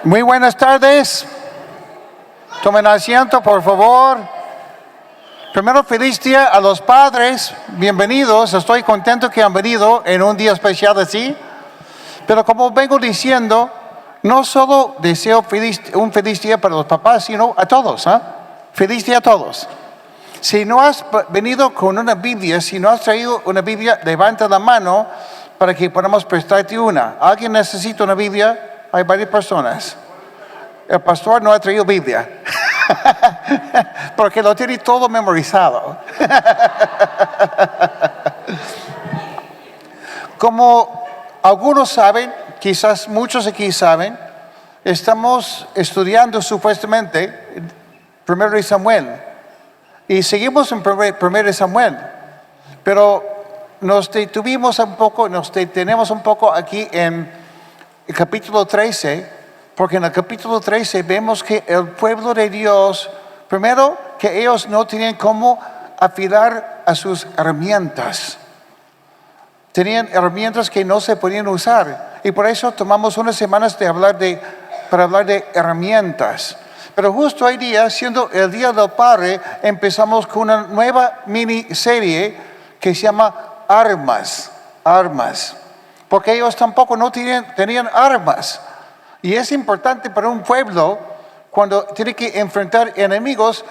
Muy buenas tardes. Tomen asiento, por favor. Primero, feliz día a los padres. Bienvenidos. Estoy contento que han venido en un día especial así. Pero como vengo diciendo, no solo deseo un feliz día para los papás, sino a todos. Feliz día a todos. Si no has venido con una Biblia, si no has traído una Biblia, levanta la mano para que podamos prestarte una. ¿Alguien necesita una Biblia? Hay varias personas. El pastor no ha traído Biblia. Porque lo tiene todo memorizado. Como algunos saben, quizás muchos aquí saben, estamos estudiando supuestamente 1 Samuel. Y seguimos en 1 Samuel. Pero nos detenemos un poco aquí en el capítulo 13, porque en el capítulo 13 vemos que el pueblo de Dios, primero, que ellos no tenían cómo afilar a sus herramientas. Tenían herramientas que no se podían usar. Y por eso tomamos unas semanas para hablar de herramientas. Pero justo hoy día, siendo el Día del Padre, empezamos con una nueva miniserie que se llama Armas. Porque ellos tampoco no tenían armas. Y es importante para un pueblo, cuando tiene que enfrentar enemigos,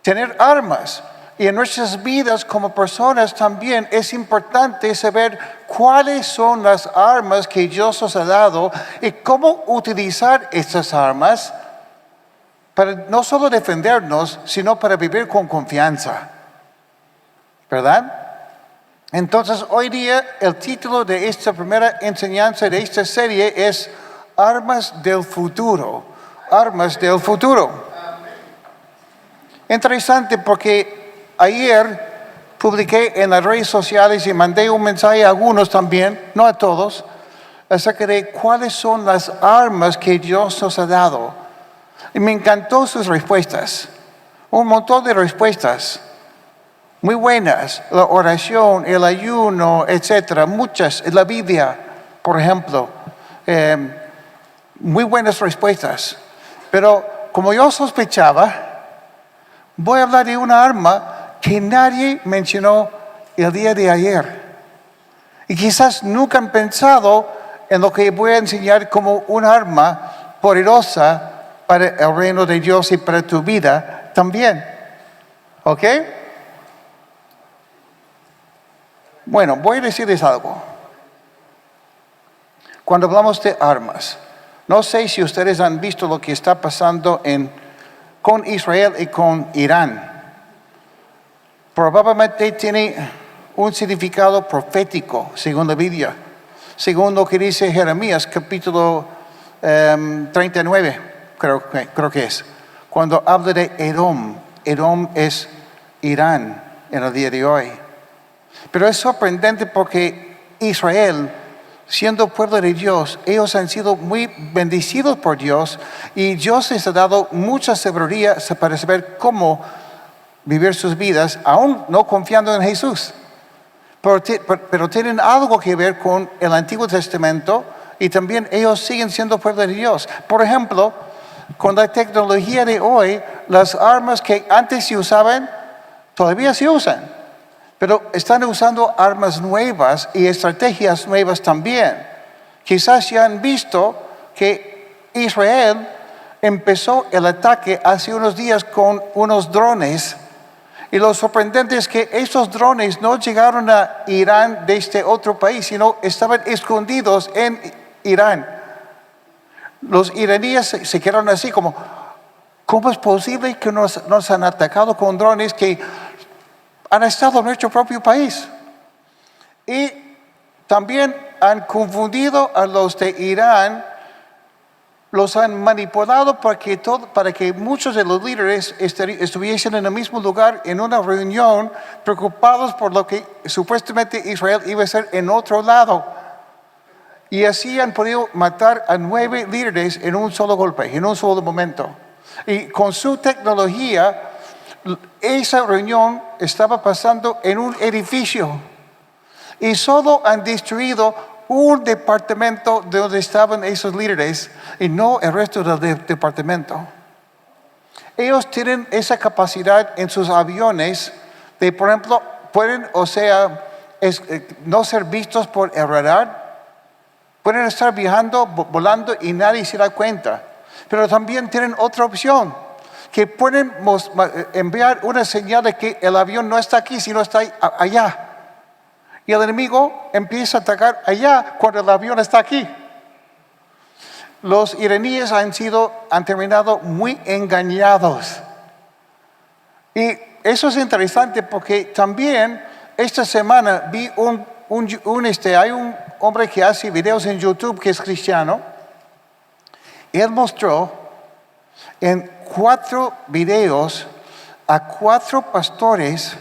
tener armas. Y en nuestras vidas como personas también es importante saber cuáles son las armas que Dios nos ha dado y cómo utilizar estas armas para no solo defendernos, sino para vivir con confianza. ¿Verdad? Entonces, hoy día el título de esta primera enseñanza de esta serie es Armas del Futuro. Armas del Futuro. Interesante porque ayer publiqué en las redes sociales y mandé un mensaje a algunos también, no a todos, acerca de cuáles son las armas que Dios nos ha dado. Y me encantó sus respuestas. Un montón de respuestas. Muy buenas. La oración, el ayuno, etcétera. Muchas. La Biblia, por ejemplo. Muy buenas respuestas. Pero como yo sospechaba, voy a hablar de una arma que nadie mencionó el día de ayer. Y quizás nunca han pensado en lo que voy a enseñar como un arma poderosa para el reino de Dios y para tu vida también. ¿Ok? Bueno, voy a decirles algo. Cuando hablamos de armas, no sé si ustedes han visto lo que está pasando con Israel y con Irán. Probablemente tiene un significado profético, según la Biblia. Según lo que dice Jeremías, capítulo 39. Creo que es. Cuando habla de Edom. Edom es Irán en el día de hoy. Pero es sorprendente porque Israel, siendo pueblo de Dios, ellos han sido muy bendecidos por Dios y Dios les ha dado mucha sabiduría para saber cómo vivir sus vidas, aún no confiando en Jesús. Pero tienen algo que ver con el Antiguo Testamento y también ellos siguen siendo pueblo de Dios. Por ejemplo, con la tecnología de hoy, las armas que antes se usaban, todavía se usan. Pero están usando armas nuevas y estrategias nuevas también. Quizás ya han visto que Israel empezó el ataque hace unos días con unos drones. Y lo sorprendente es que esos drones no llegaron a Irán de este otro país, sino estaban escondidos en Irán. Los iraníes se quedaron así como, ¿cómo es posible que nos han atacado con drones que han estado en nuestro propio país? Y también han confundido a los de Irán, los han manipulado para que muchos de los líderes estuviesen en el mismo lugar en una reunión, preocupados por lo que supuestamente Israel iba a hacer en otro lado. Y así han podido matar a 9 líderes en un solo golpe, en un solo momento. Y con su tecnología, esa reunión estaba pasando en un edificio. Y solo han destruido un departamento de donde estaban esos líderes y no el resto del departamento. Ellos tienen esa capacidad en sus aviones de, por ejemplo, pueden, no ser vistos por el radar. Pueden estar viajando, volando y nadie se da cuenta. Pero también tienen otra opción, que pueden enviar una señal de que el avión no está aquí, sino está allá. Y el enemigo empieza a atacar allá cuando el avión está aquí. Los iraníes han terminado muy engañados. Y eso es interesante porque también esta semana vi hay un hombre que hace videos en YouTube que es cristiano. Él mostró en 4 videos a 4 pastores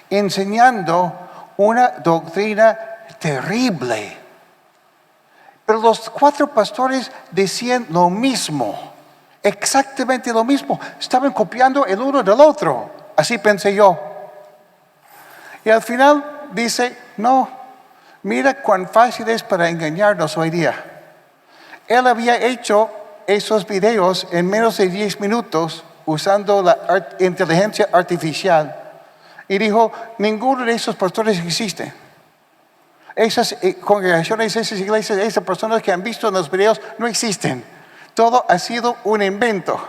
enseñando una doctrina terrible. Pero los 4 pastores decían lo mismo, exactamente lo mismo. Estaban copiando el uno del otro. Así pensé yo. Y al final dice, no, mira cuán fácil es para engañarnos hoy día. Él había hecho esos videos en menos de 10 minutos usando la inteligencia artificial. Y dijo, ninguno de esos pastores existe. Esas congregaciones, esas iglesias, esas personas que han visto en los videos no existen. Todo ha sido un invento.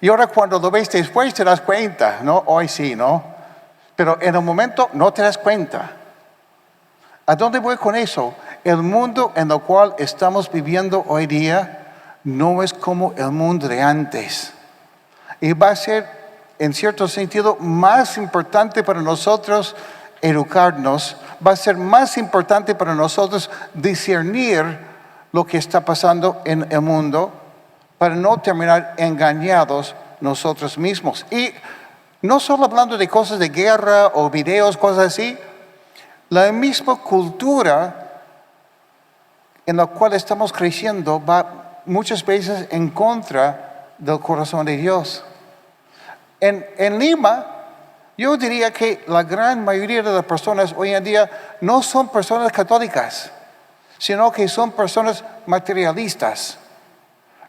Y ahora cuando lo ves después te das cuenta, ¿no? Hoy sí, ¿no? Pero en el momento no te das cuenta. ¿A dónde voy con eso? El mundo en el cual estamos viviendo hoy día no es como el mundo de antes. Y va a ser, en cierto sentido, más importante para nosotros educarnos. Va a ser más importante para nosotros discernir lo que está pasando en el mundo para no terminar engañados nosotros mismos. Y no solo hablando de cosas de guerra o videos, cosas así, la misma cultura en la cual estamos creciendo va muchas veces en contra del corazón de Dios. En Lima, yo diría que la gran mayoría de las personas hoy en día no son personas católicas, sino que son personas materialistas.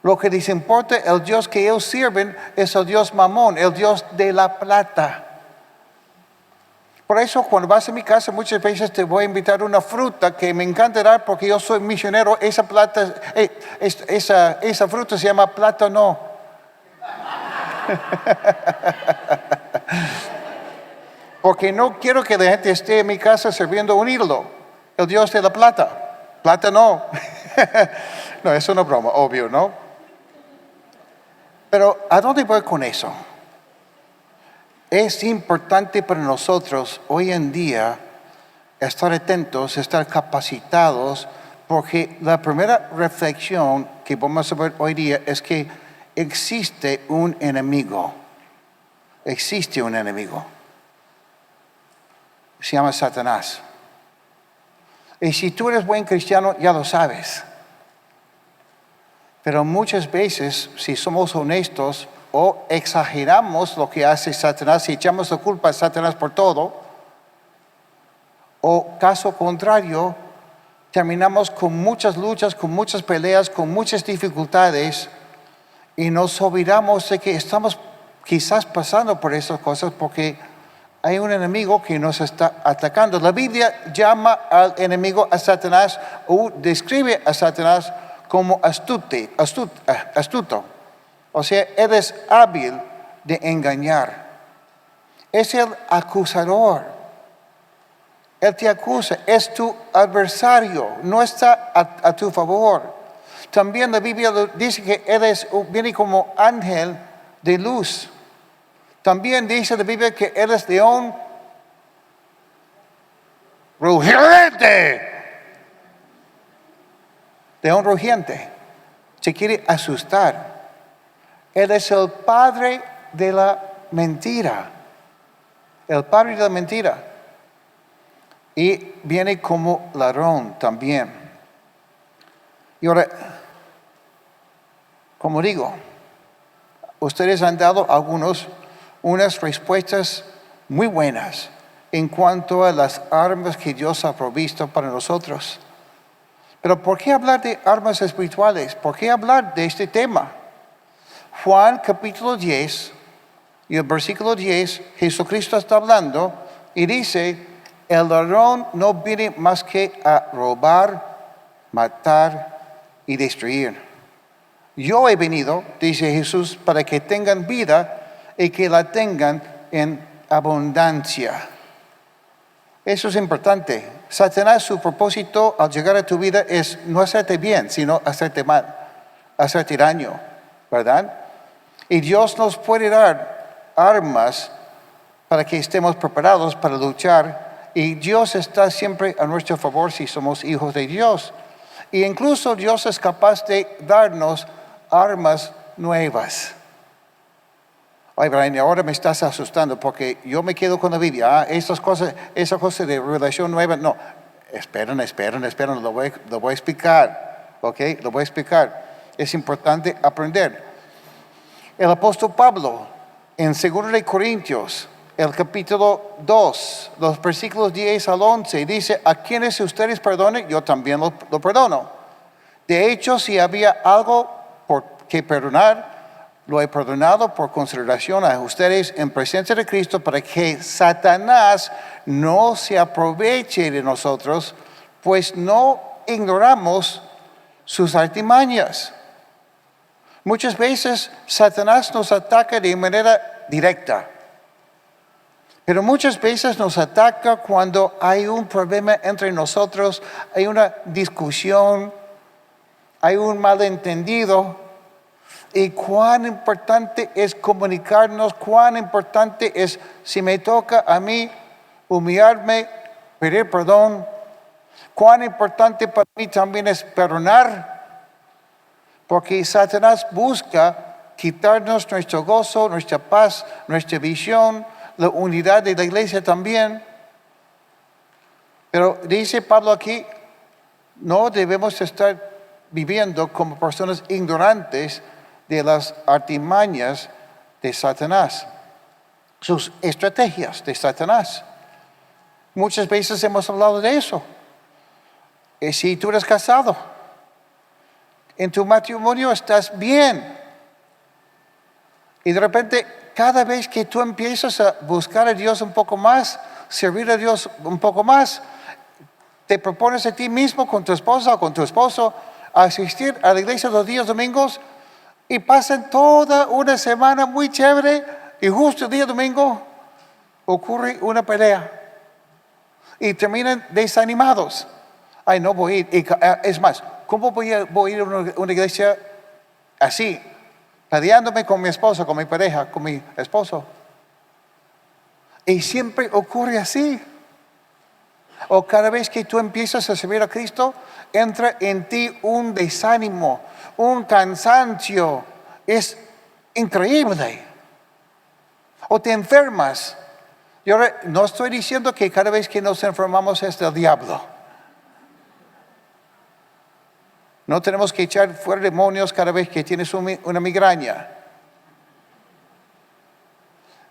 Lo que les importa, el Dios que ellos sirven es el Dios Mamón, el Dios de la plata. Por eso cuando vas a mi casa muchas veces te voy a invitar una fruta que me encanta dar porque yo soy misionero. Esa fruta se llama plátano. Porque no quiero que la gente esté en mi casa sirviendo un ídolo, el Dios de la plata. Plátano. No, eso no es broma, obvio, ¿no? Pero ¿a dónde voy con eso? Es importante para nosotros hoy en día estar atentos, estar capacitados, porque la primera reflexión que vamos a ver hoy día es que existe un enemigo. Existe un enemigo. Se llama Satanás. Y si tú eres buen cristiano, ya lo sabes. Pero muchas veces, si somos honestos o exageramos lo que hace Satanás y echamos la culpa a Satanás por todo, o caso contrario, terminamos con muchas luchas, con muchas peleas, con muchas dificultades y nos olvidamos de que estamos quizás pasando por esas cosas porque hay un enemigo que nos está atacando. La Biblia llama al enemigo a Satanás o describe a Satanás como astuto. O sea, él es hábil de engañar. Es el acusador. Él te acusa, es tu adversario, no está a tu favor. También la Biblia dice que él viene como ángel de luz. También dice la Biblia que él es león rugiente. León rugiente. Se quiere asustar. Él es el padre de la mentira. El padre de la mentira. Y viene como ladrón también. Y ahora, como digo, ustedes han dado unas respuestas muy buenas. en cuanto a las armas que Dios ha provisto para nosotros. Pero ¿por qué hablar de armas espirituales? ¿Por qué hablar de este tema? Juan capítulo 10 y el versículo 10, Jesucristo está hablando y dice, el ladrón no viene más que a robar, matar y destruir. Yo he venido, dice Jesús, para que tengan vida y que la tengan en abundancia. Eso es importante. Satanás, su propósito al llegar a tu vida es no hacerte bien, sino hacerte mal, hacerte daño, ¿verdad? Y Dios nos puede dar armas para que estemos preparados para luchar. Y Dios está siempre a nuestro favor si somos hijos de Dios. E incluso Dios es capaz de darnos armas nuevas. Ay, Brian, ahora me estás asustando porque yo me quedo con la Biblia. Esas cosas de revelación nueva, no. Esperen, lo voy a explicar. ¿Ok? Lo voy a explicar. Es importante aprender. El apóstol Pablo, en 2 de Corintios, el capítulo 2, los versículos 10 al 11, dice, a quienes ustedes perdonen, yo también lo perdono. De hecho, si había algo por que perdonar, lo he perdonado por consideración a ustedes en presencia de Cristo para que Satanás no se aproveche de nosotros, pues no ignoramos sus artimañas. Muchas veces Satanás nos ataca de manera directa, pero muchas veces nos ataca cuando hay un problema entre nosotros, hay una discusión, hay un malentendido. Y cuán importante es comunicarnos, cuán importante es, si me toca a mí, humillarme, pedir perdón. Cuán importante para mí también es perdonar, porque Satanás busca quitarnos nuestro gozo, nuestra paz, nuestra visión, la unidad de la iglesia también. Pero dice Pablo aquí, no debemos estar viviendo como personas ignorantes de las artimañas de Satanás, sus estrategias de Satanás. Muchas veces hemos hablado de eso. Si tú eres casado, en tu matrimonio estás bien, y de repente cada vez que tú empiezas a buscar a Dios un poco más, servir a Dios un poco más, te propones a ti mismo con tu esposa o con tu esposo a asistir a la iglesia los días domingos, y pasan toda una semana muy chévere y justo el día domingo ocurre una pelea y terminan desanimados. Ay, no voy a ir. Es más, ¿cómo voy a ir a una iglesia así? Peleándome con mi esposa, con mi pareja, con mi esposo. Y siempre ocurre así. O cada vez que tú empiezas a servir a Cristo, entra en ti un desánimo, un cansancio. Es increíble. O te enfermas. Y ahora no estoy diciendo que cada vez que nos enfermamos es del diablo. No tenemos que echar fuera demonios cada vez que tienes una migraña.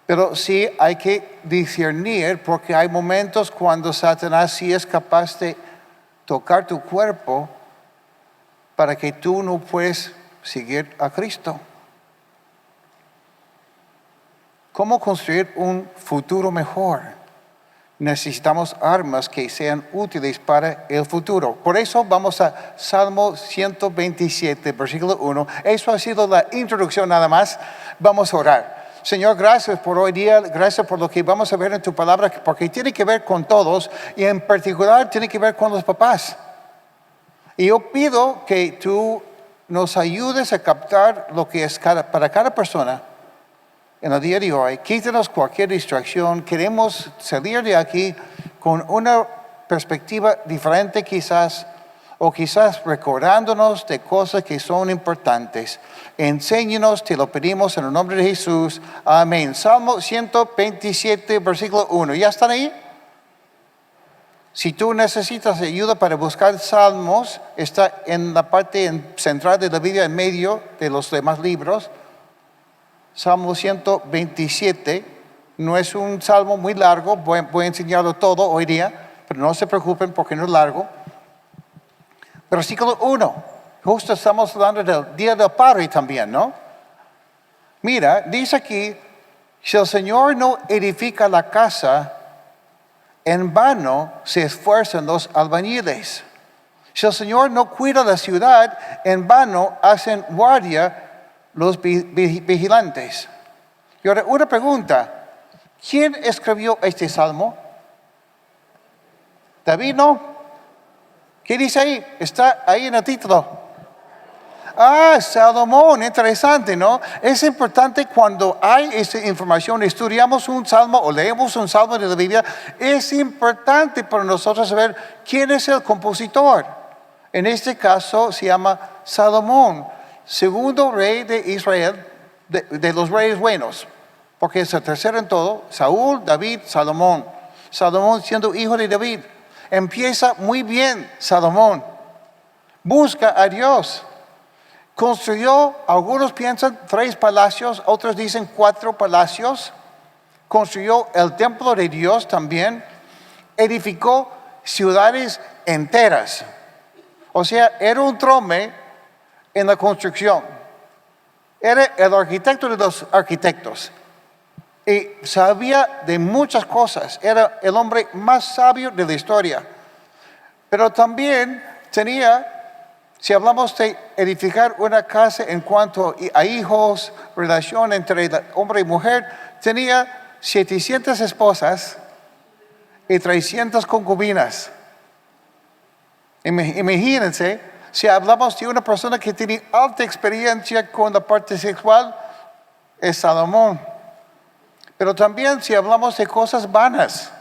Pero sí hay que discernir, porque hay momentos cuando Satanás sí es capaz de tocar tu cuerpo para que tú no puedas seguir a Cristo. ¿Cómo construir un futuro mejor? Necesitamos armas que sean útiles para el futuro. Por eso vamos a Salmo 127, versículo 1. Eso ha sido la introducción nada más. Vamos a orar. Señor, gracias por hoy día, gracias por lo que vamos a ver en tu palabra, porque tiene que ver con todos y en particular tiene que ver con los papás. Y yo pido que tú nos ayudes a captar lo que es para cada persona en el día de hoy. Quítanos cualquier distracción. Queremos salir de aquí con una perspectiva diferente quizás, o quizás recordándonos de cosas que son importantes. Enséñanos, te lo pedimos en el nombre de Jesús. Amén. Salmo 127, versículo 1. ¿Ya están ahí? Si tú necesitas ayuda para buscar salmos, está en la parte central de la Biblia, en medio de los demás libros. Salmo 127, No es un salmo muy largo, voy a enseñarlo todo hoy día, pero no se preocupen porque no es largo. Versículo 1, justo estamos hablando del Día del Padre también, ¿no? Mira, dice aquí, si el Señor no edifica la casa, en vano se esfuerzan los albañiles. Si el Señor no cuida la ciudad, en vano hacen guardia los vigilantes. Y ahora una pregunta, ¿quién escribió este salmo? David, ¿no? ¿Qué dice ahí? Está ahí en el título. Salomón, interesante, ¿no? Es importante cuando hay esta información, estudiamos un salmo o leemos un salmo de la Biblia, es importante para nosotros saber quién es el compositor. En este caso se llama Salomón, segundo rey de Israel, de los reyes buenos, porque es el tercero en todo, Saúl, David, Salomón. Salomón siendo hijo de David. Empieza muy bien Salomón, busca a Dios. Construyó, algunos piensan 3 palacios, otros dicen 4 palacios. Construyó el templo de Dios también. Edificó ciudades enteras. O sea, era un trome en la construcción. Era el arquitecto de los arquitectos. Y sabía de muchas cosas. Era el hombre más sabio de la historia. Pero también tenía... Si hablamos de edificar una casa en cuanto a hijos, relación entre hombre y mujer, tenía 700 esposas y 300 concubinas. Imagínense, si hablamos de una persona que tiene alta experiencia con la parte sexual, es Salomón. Pero también si hablamos de cosas vanas,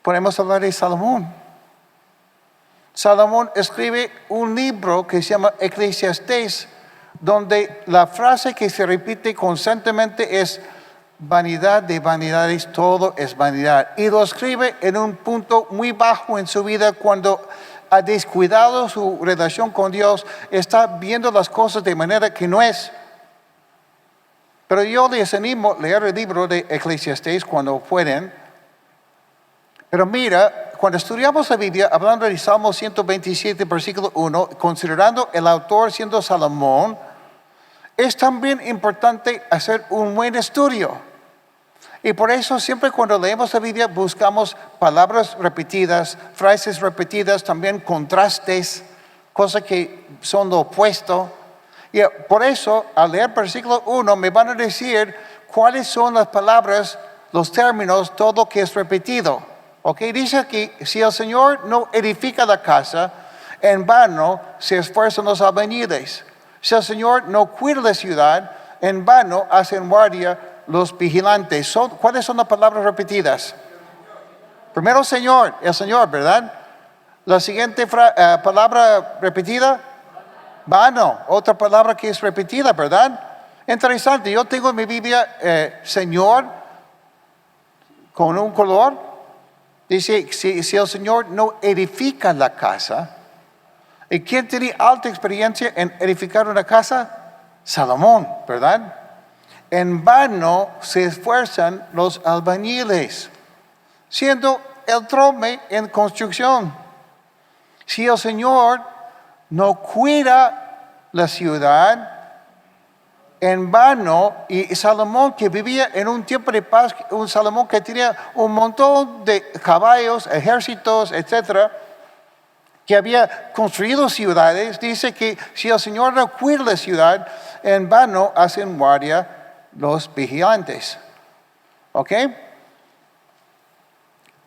podemos hablar de Salomón. Salomón escribe un libro que se llama Eclesiastés, donde la frase que se repite constantemente es vanidad de vanidades, todo es vanidad. Y lo escribe en un punto muy bajo en su vida cuando ha descuidado su relación con Dios, está viendo las cosas de manera que no es. Pero yo les animo a leer el libro de Eclesiastés cuando pueden. Pero mira, cuando estudiamos la Biblia, hablando de Salmo 127, versículo 1, considerando el autor siendo Salomón, es también importante hacer un buen estudio. Y por eso siempre cuando leemos la Biblia buscamos palabras repetidas, frases repetidas, también contrastes, cosas que son lo opuesto. Y por eso, al leer versículo 1, me van a decir cuáles son las palabras, los términos, todo lo que es repetido. Ok, dice aquí, si el Señor no edifica la casa, en vano se esfuerzan los albañiles. Si el Señor no cuida la ciudad, en vano hacen guardia los vigilantes. ¿Cuáles son las palabras repetidas? Primero Señor, el Señor, ¿verdad? La siguiente palabra repetida, vano. Otra palabra que es repetida, ¿verdad? Interesante, yo tengo en mi Biblia Señor con un color. Dice, si el Señor no edifica la casa, ¿y quién tiene alta experiencia en edificar una casa? Salomón, ¿verdad? En vano se esfuerzan los albañiles, siendo el trome en construcción. Si el Señor no cuida la ciudad, en vano, y Salomón que vivía en un tiempo de paz, un Salomón que tenía un montón de caballos, ejércitos, etcétera, que había construido ciudades, dice que si el Señor no cuida la ciudad, en vano hacen guardia los vigilantes. ¿Ok?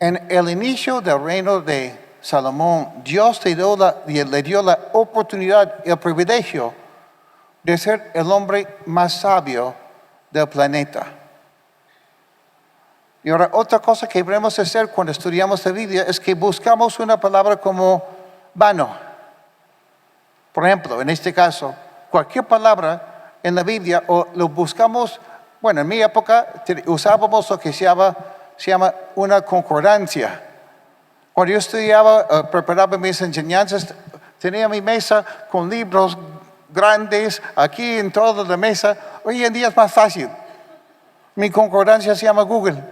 En el inicio del reino de Salomón, Dios le dio la oportunidad, el privilegio de ser el hombre más sabio del planeta. Y ahora otra cosa que debemos hacer cuando estudiamos la Biblia es que buscamos una palabra como vano. Por ejemplo, en este caso, cualquier palabra en la Biblia o lo buscamos, bueno, en mi época usábamos lo que se llama una concordancia. Cuando yo estudiaba, preparaba mis enseñanzas, tenía mi mesa con libros grandes aquí en toda la mesa. Hoy en día es más fácil. Mi concordancia se llama Google.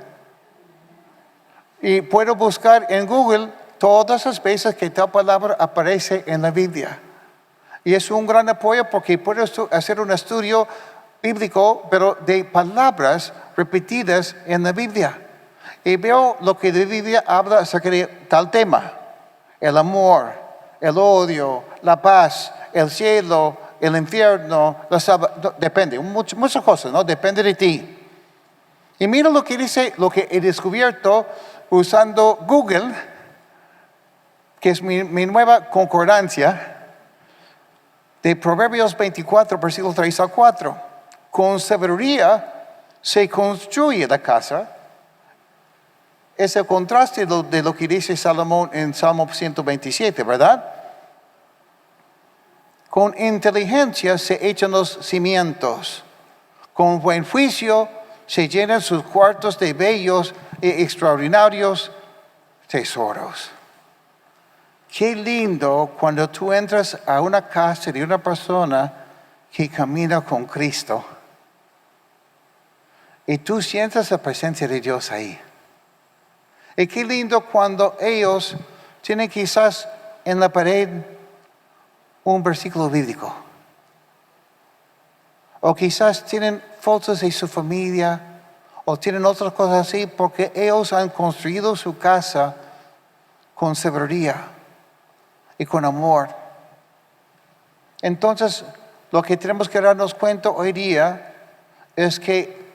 Y puedo buscar en Google todas las veces que tal palabra aparece en la Biblia. Y es un gran apoyo porque puedo hacer un estudio bíblico, pero de palabras repetidas en la Biblia. Y veo lo que la Biblia habla acerca de tal tema. El amor, el odio, la paz, el cielo, el infierno, depende, muchas cosas, ¿no? Depende de ti. Y mira lo que dice, lo que he descubierto usando Google, que es mi nueva concordancia, de Proverbios 24, versículos 3 al 4. Con sabiduría se construye la casa. Es el contraste de lo que dice Salomón en Salmo 127, ¿verdad? Con inteligencia se echan los cimientos. Con buen juicio se llenan sus cuartos de bellos y extraordinarios tesoros. Qué lindo cuando tú entras a una casa de una persona que camina con Cristo y tú sientes la presencia de Dios ahí. Y qué lindo cuando ellos tienen quizás en la pared un versículo bíblico. O quizás tienen fotos de su familia o tienen otras cosas así porque ellos han construido su casa con sabiduría y con amor. Entonces, lo que tenemos que darnos cuenta hoy día es que,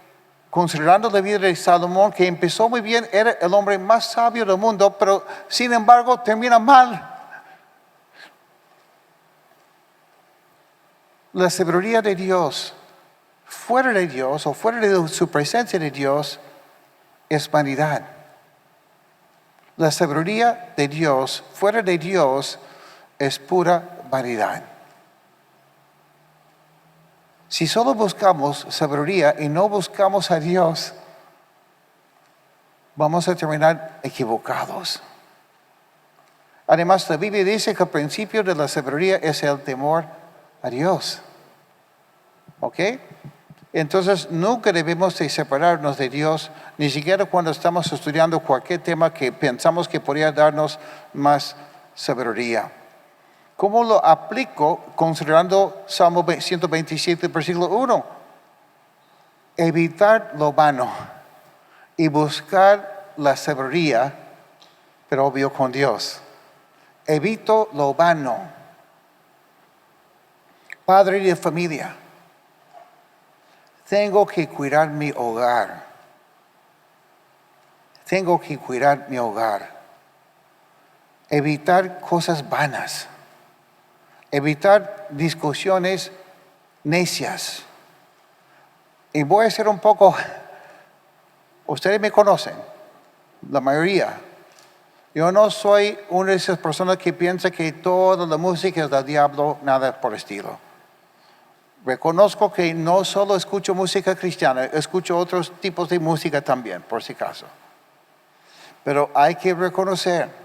considerando la vida de Salomón, que empezó muy bien, era el hombre más sabio del mundo, pero sin embargo termina mal. La sabiduría de Dios, fuera de Dios o fuera de su presencia de Dios, es vanidad. La sabiduría de Dios, fuera de Dios, es pura vanidad. Si solo buscamos sabiduría y no buscamos a Dios, vamos a terminar equivocados. Además, la Biblia dice que el principio de la sabiduría es el temor a Dios. ¿Ok? Entonces, nunca debemos de separarnos de Dios, ni siquiera cuando estamos estudiando cualquier tema que pensamos que podría darnos más sabiduría. ¿Cómo lo aplico considerando Salmo 127, versículo 1? Evitar lo vano y buscar la sabiduría, pero obvio con Dios. Evito lo vano. Padre de familia, tengo que cuidar mi hogar. Tengo que cuidar mi hogar. Evitar cosas vanas. Evitar discusiones necias. Y voy a ser un poco, ustedes me conocen, la mayoría. Yo no soy una de esas personas que piensa que toda la música es del diablo, nada por el estilo. Reconozco que no solo escucho música cristiana, escucho otros tipos de música también, por si acaso. Pero hay que reconocer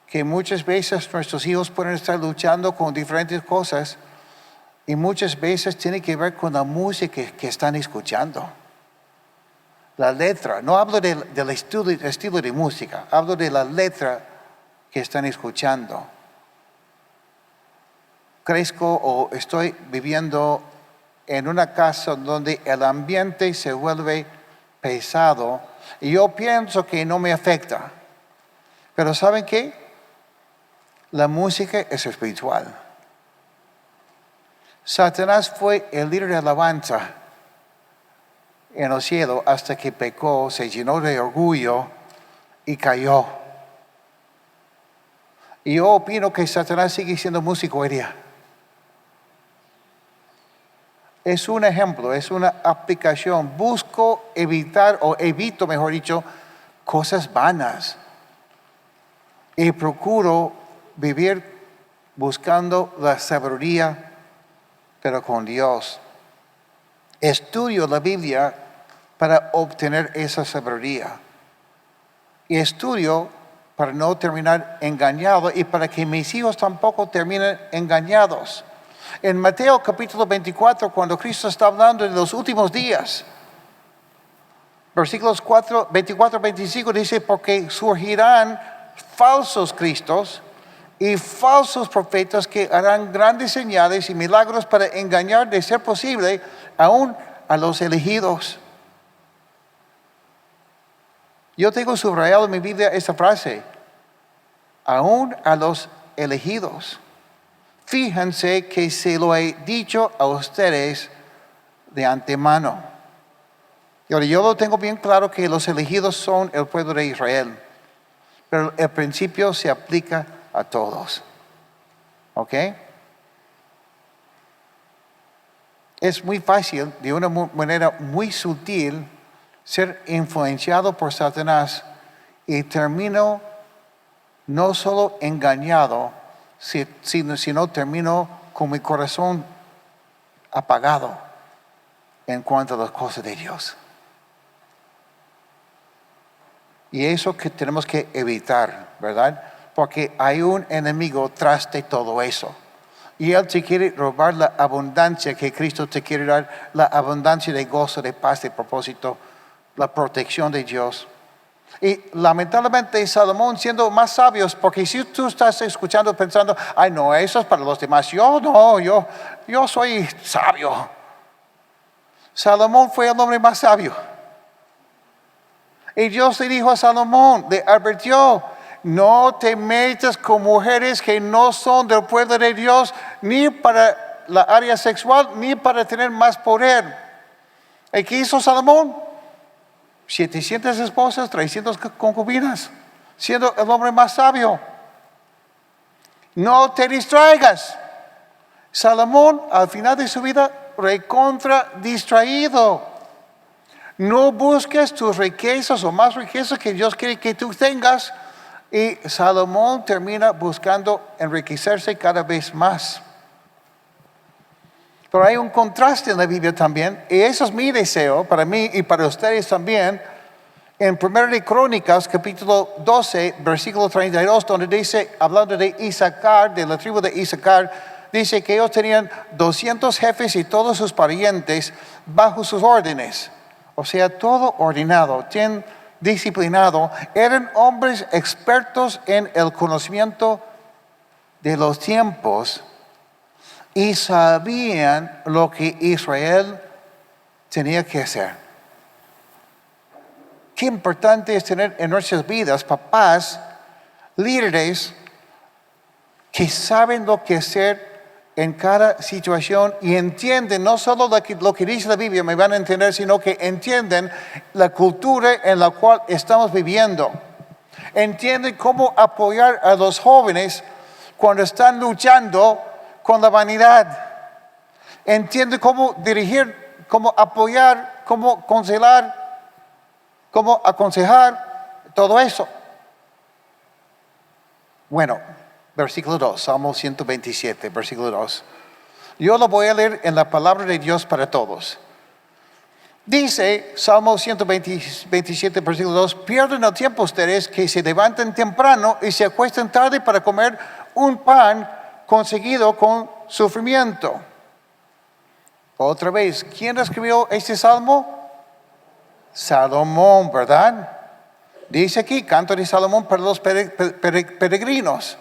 que muchas veces nuestros hijos pueden estar luchando con diferentes cosas y muchas veces tiene que ver con la música que están escuchando. La letra, no hablo del estilo de música, hablo de la letra que están escuchando. Crezco o estoy viviendo en una casa donde el ambiente se vuelve pesado y yo pienso que no me afecta. Pero ¿saben qué? La música es espiritual. Satanás fue el líder de alabanza en el cielo hasta que pecó, se llenó de orgullo y cayó. Y yo opino que Satanás sigue siendo músico hoy día. Es un ejemplo, es una aplicación. Busco evitar, o evito, mejor dicho, cosas vanas. Y procuro vivir buscando la sabiduría, pero con Dios. Estudio la Biblia para obtener esa sabiduría. Y estudio para no terminar engañado y para que mis hijos tampoco terminen engañados. En Mateo capítulo 24, cuando Cristo está hablando de los últimos días, Versículos 24, 25 dice, porque surgirán falsos cristos y falsos profetas que harán grandes señales y milagros para engañar, de ser posible, aún a los elegidos. Yo tengo subrayado en mi Biblia esta frase, aún a los elegidos. Fíjense que se lo he dicho a ustedes de antemano. Y ahora yo lo tengo bien claro que los elegidos son el pueblo de Israel, pero el principio se aplica a todos. ¿Ok? Es muy fácil, de una manera muy sutil, ser influenciado por Satanás y termino no solo engañado, sino termino con mi corazón apagado en cuanto a las cosas de Dios. Y eso que tenemos que evitar, ¿verdad? Porque hay un enemigo tras de todo eso. Y él te quiere robar la abundancia que Cristo te quiere dar, la abundancia de gozo, de paz, de propósito, la protección de Dios. Y lamentablemente Salomón, siendo más sabios, porque si tú estás escuchando pensando, ay no, eso es para los demás, yo soy sabio. Salomón fue el hombre más sabio. Y Dios le dijo a Salomón, le advirtió, no te metas con mujeres que no son del pueblo de Dios, ni para la área sexual, ni para tener más poder. ¿Y qué hizo Salomón? 700 esposas, 300 concubinas, siendo el hombre más sabio. No te distraigas. Salomón, al final de su vida, recontra distraído. No busques tus riquezas o más riquezas que Dios quiere que tú tengas. Y Salomón termina buscando enriquecerse cada vez más. Pero hay un contraste en la Biblia también, y eso es mi deseo para mí y para ustedes también. En 1 de Crónicas, capítulo 12, versículo 32, donde dice, hablando de Isaacar, de la tribu de Isaacar, dice que ellos tenían 200 jefes y todos sus parientes bajo sus órdenes. O sea, todo ordenado, bien disciplinado. Eran hombres expertos en el conocimiento de los tiempos y sabían lo que Israel tenía que hacer. Qué importante es tener en nuestras vidas papás, líderes que saben lo que hacer en cada situación y entienden no solo lo que dice la Biblia, me van a entender, sino que entienden la cultura en la cual estamos viviendo. Entienden cómo apoyar a los jóvenes cuando están luchando con la vanidad. Entienden cómo dirigir, cómo apoyar, cómo aconsejar, todo eso. Bueno, versículo 2, Salmo 127, versículo 2. Yo lo voy a leer en la palabra de Dios para todos. Dice Salmo 127, versículo 2, pierden el tiempo ustedes que se levantan temprano y se acuestan tarde para comer un pan conseguido con sufrimiento. Otra vez, ¿quién escribió este salmo? Salomón, ¿verdad? Dice aquí, canto de Salomón para los peregrinos.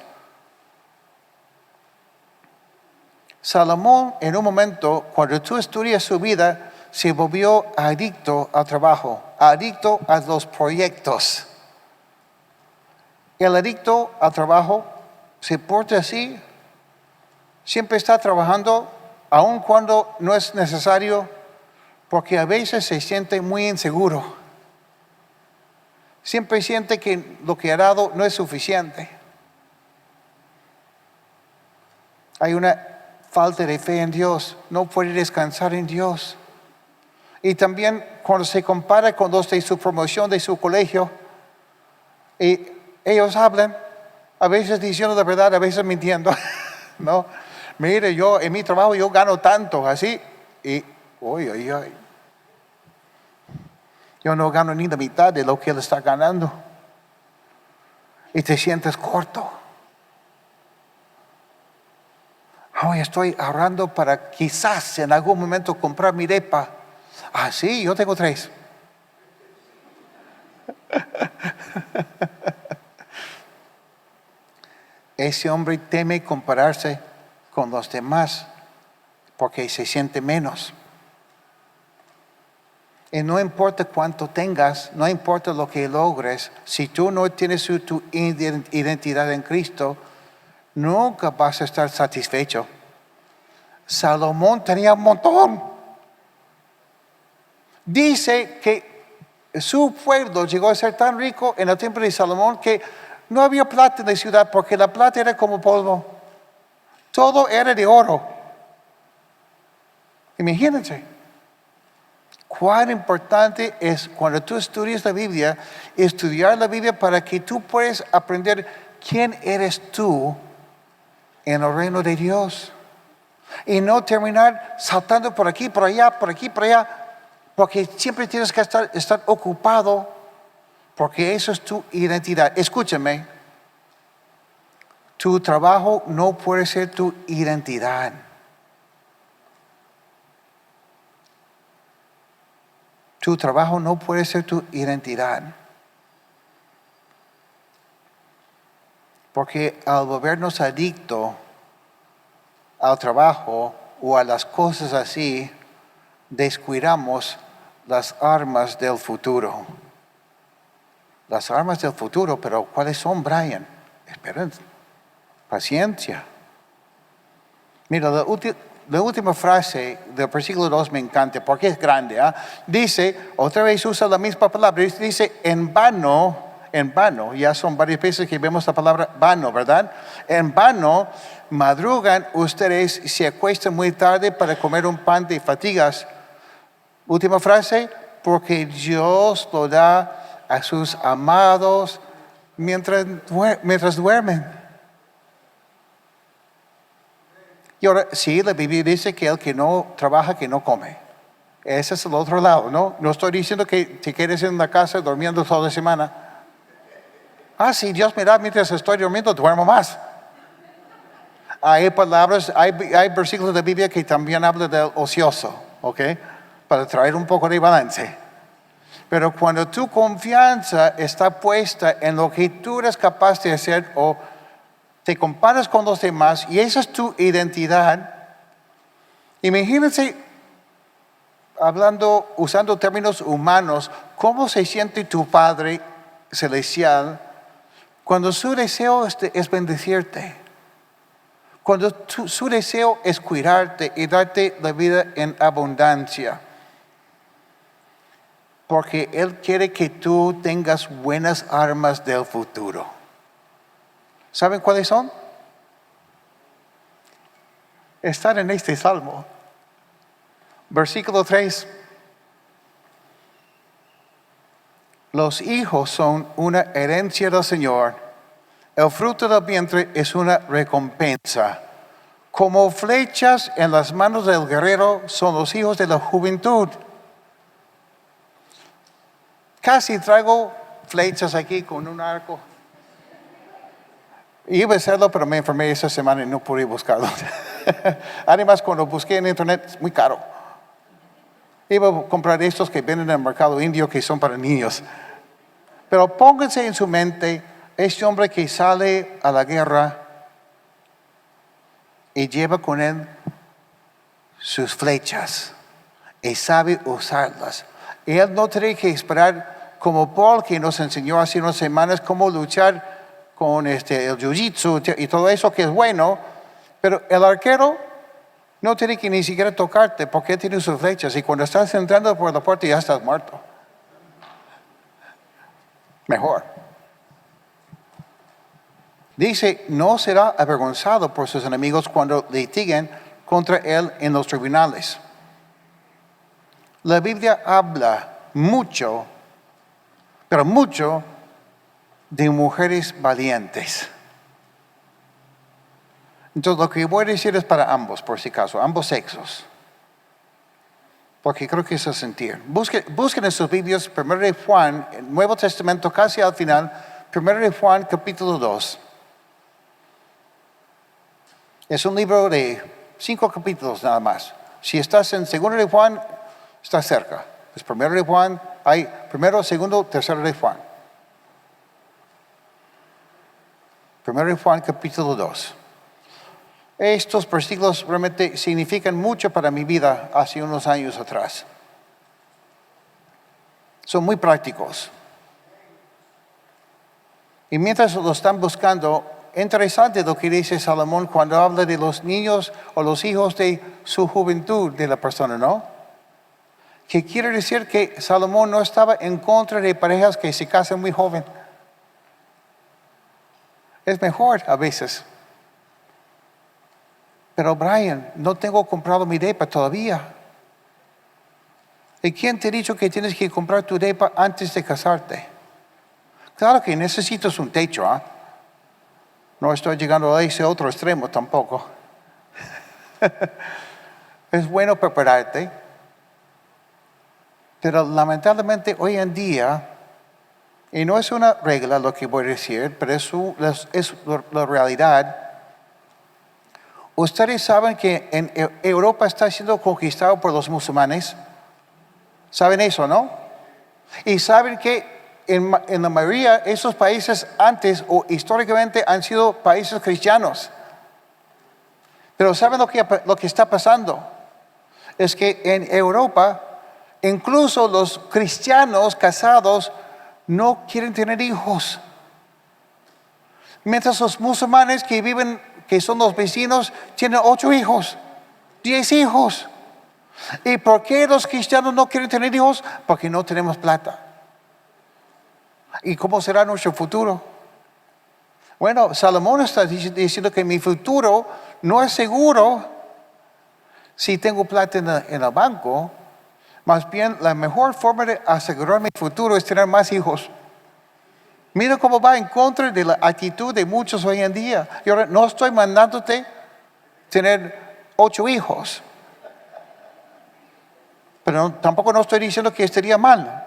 Salomón, en un momento, cuando tú estudias su vida, se volvió adicto al trabajo, adicto a los proyectos. El adicto al trabajo se porta así, siempre está trabajando, aun cuando no es necesario, porque a veces se siente muy inseguro. Siempre siente que lo que ha dado no es suficiente. Hay una falta de fe en Dios, no puede descansar en Dios. Y también cuando se compara con los de su promoción de su colegio, y ellos hablan, a veces diciendo la verdad, a veces mintiendo. No, mire, yo en mi trabajo yo gano tanto, así, y uy. Yo no gano ni la mitad de lo que él está ganando. Y te sientes corto. Hoy estoy ahorrando para quizás en algún momento comprar mi depa. Ah, sí, yo tengo 3. ese hombre teme compararse con los demás porque se siente menos. Y no importa cuánto tengas, no importa lo que logres, si tú no tienes tu identidad en Cristo, nunca vas a estar satisfecho. Salomón tenía un montón. Dice que su pueblo llegó a ser tan rico en el tiempo de Salomón que no había plata en la ciudad porque la plata era como polvo. Todo era de oro. Imagínense. Cuán importante es cuando tú estudias la Biblia, estudiar la Biblia para que tú puedas aprender quién eres tú en el reino de Dios. Y no terminar saltando por aquí, por allá, por aquí, por allá, porque siempre tienes que estar ocupado, porque eso es tu identidad. Escúchame, tu trabajo no puede ser tu identidad. Tu trabajo no puede ser tu identidad. Porque al volvernos adictos al trabajo o a las cosas así, descuidamos las armas del futuro. Las armas del futuro, pero ¿cuáles son, Brian? Esperen, paciencia. Mira, la última frase del versículo 2 me encanta porque es grande. Dice, otra vez usa la misma palabra, dice en vano, ya son varias veces que vemos la palabra vano, ¿verdad? En vano madrugan ustedes y se acuestan muy tarde para comer un pan de fatigas. Última frase, porque Dios lo da a sus amados mientras duermen. Y ahora, sí, la Biblia dice que el que no trabaja, que no come. Ese es el otro lado, ¿no? No estoy diciendo que te quedes en la casa durmiendo toda la semana. Sí, Dios me da mientras estoy durmiendo, duermo más. Hay palabras, hay versículos de la Biblia que también hablan del ocioso, ¿ok? Para traer un poco de balance. Pero cuando tu confianza está puesta en lo que tú eres capaz de hacer o te comparas con los demás y esa es tu identidad. Imagínense, usando términos humanos, cómo se siente tu Padre Celestial cuando su deseo es bendecirte. Cuando su deseo es cuidarte y darte la vida en abundancia. Porque Él quiere que tú tengas buenas armas del futuro. ¿Saben cuáles son? Están en este salmo. Versículo 3. Los hijos son una herencia del Señor. El fruto del vientre es una recompensa. Como flechas en las manos del guerrero son los hijos de la juventud. Casi traigo flechas aquí con un arco. Iba a hacerlo, pero me enfermé esa semana y no pude buscarlo. Además, cuando busqué en internet, es muy caro. Iba a comprar estos que venden en el mercado indio que son para niños. Pero pónganse en su mente, este hombre que sale a la guerra y lleva con él sus flechas y sabe usarlas. Y él no tiene que esperar como Paul, que nos enseñó hace unas semanas cómo luchar con el jiu-jitsu y todo eso que es bueno, pero el arquero no tiene que ni siquiera tocarte porque tiene sus flechas y cuando estás entrando por la puerta ya estás muerto. Mejor. Dice, no será avergonzado por sus enemigos cuando litiguen contra él en los tribunales. La Biblia habla mucho, pero mucho, de mujeres valientes. Entonces lo que voy a decir es para ambos, por si acaso, ambos sexos. Porque creo que es el sentir. Busquen en sus Biblias 1 de Juan, el Nuevo Testamento casi al final, 1 de Juan capítulo 2. Es un libro de 5 capítulos nada más. Si estás en 2 de Juan, estás cerca. Es 1 de Juan, hay 1, 2, 3 de Juan. 1 Juan capítulo 2. Estos versículos realmente significan mucho para mi vida hace unos años atrás. Son muy prácticos. Y mientras lo están buscando, interesante lo que dice Salomón cuando habla de los niños o los hijos de su juventud de la persona, ¿no? Que quiere decir que Salomón no estaba en contra de parejas que se casan muy joven. Es mejor a veces. Pero Brian, no tengo comprado mi depa todavía. ¿Y quién te ha dicho que tienes que comprar tu depa antes de casarte? Claro que necesitas un techo, ¿ah? No estoy llegando a ese otro extremo tampoco. Es bueno prepararte. Pero lamentablemente hoy en día, y no es una regla lo que voy a decir, pero es la realidad. Ustedes saben que en Europa está siendo conquistado por los musulmanes. ¿Saben eso, no? Y saben que en la mayoría de esos países antes o históricamente han sido países cristianos. Pero ¿saben lo que está pasando? Es que en Europa, incluso los cristianos casados no quieren tener hijos. Mientras los musulmanes que son los vecinos, tienen 8 hijos, 10 hijos. ¿Y por qué los cristianos no quieren tener hijos? Porque no tenemos plata. ¿Y cómo será nuestro futuro? Bueno, Salomón está diciendo que mi futuro no es seguro si tengo plata en el banco. Más bien, la mejor forma de asegurar mi futuro es tener más hijos. Mira cómo va en contra de la actitud de muchos hoy en día. Y ahora no estoy mandándote tener 8 hijos. Pero tampoco no estoy diciendo que estaría mal.